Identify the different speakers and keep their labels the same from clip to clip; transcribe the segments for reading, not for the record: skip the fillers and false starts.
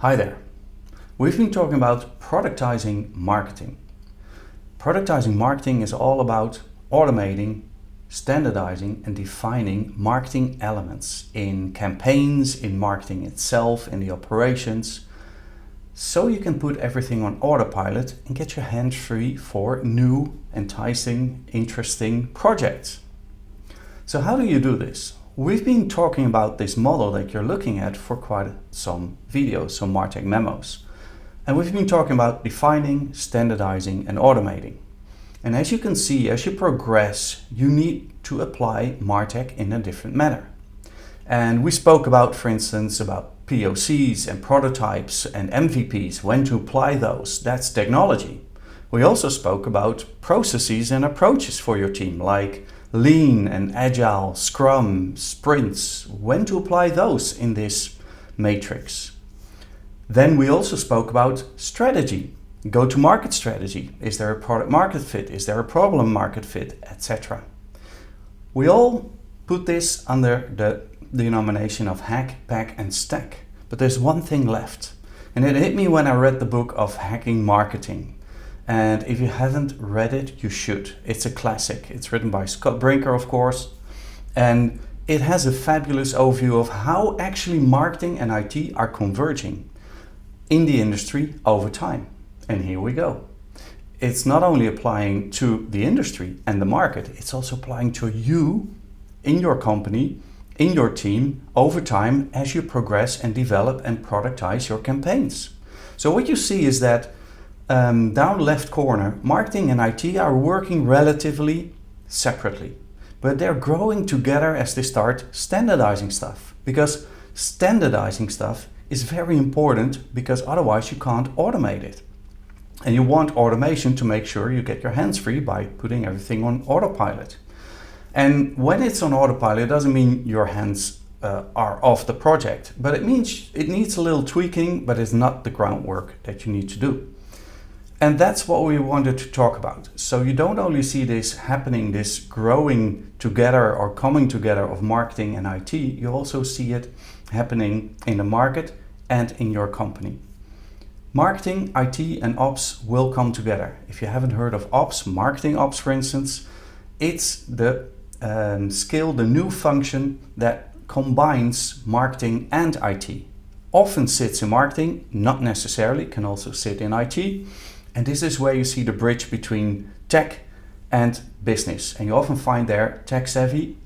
Speaker 1: Hi there. We've been talking about productizing marketing. Productizing marketing is all about automating, standardizing and defining marketing elements in campaigns, in marketing itself, in the operations, so you can put everything on autopilot and get your hands free for new, enticing, interesting projects. So how do you do this? We've been talking about this model that you're looking at for quite some videos, some Martech memos. And we've been talking about defining, standardizing and automating. And as you can see, as you progress, you need to apply Martech in a different manner. And we spoke about, for instance, about POCs and prototypes and MVPs, when to apply those. That's technology. We also spoke about processes and approaches for your team, like Lean and Agile, Scrum, Sprints, when to apply those in this matrix. Then we also spoke about strategy, go-to-market strategy. Is there a product market fit? Is there a problem market fit, etc. We all put this under the denomination of hack, pack and stack. But there's one thing left. And it hit me when I read the book of Hacking Marketing. And if you haven't read it, you should. It's a classic. It's written by Scott Brinker, of course. And it has a fabulous overview of how actually marketing and IT are converging in the industry over time. And here we go. It's not only applying to the industry and the market, it's also applying to you in your company, in your team over time as you progress and develop and productize your campaigns. So what you see is that down left corner, marketing and IT are working relatively separately, but they're growing together as they start standardizing stuff, because standardizing stuff is very important, because otherwise you can't automate it. And you want automation to make sure you get your hands free by putting everything on autopilot. And when it's on autopilot, it doesn't mean your hands are off the project, but it means it needs a little tweaking, but it's not the groundwork that you need to do. And that's what we wanted to talk about. So you don't only see this happening, this growing together or coming together of marketing and IT, you also see it happening in the market and in your company. Marketing, IT and ops will come together. If you haven't heard of ops, marketing ops for instance, it's the skill, the new function that combines marketing and IT. Often sits in marketing, not necessarily, can also sit in IT. And this is where you see the bridge between tech and business. And you often find there tech savvy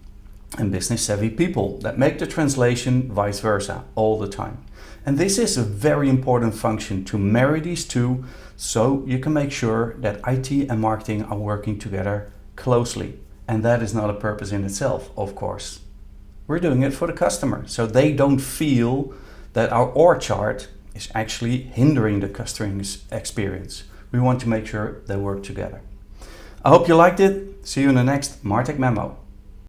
Speaker 1: and business savvy people that make the translation vice versa all the time. And this is a very important function to marry these two, so you can make sure that IT and marketing are working together closely. And that is not a purpose in itself, of course. We're doing it for the customer, so they don't feel that our org chart is actually hindering the customer experience. We want to make sure they work together. I hope you liked it. See you in the next Martech Memo.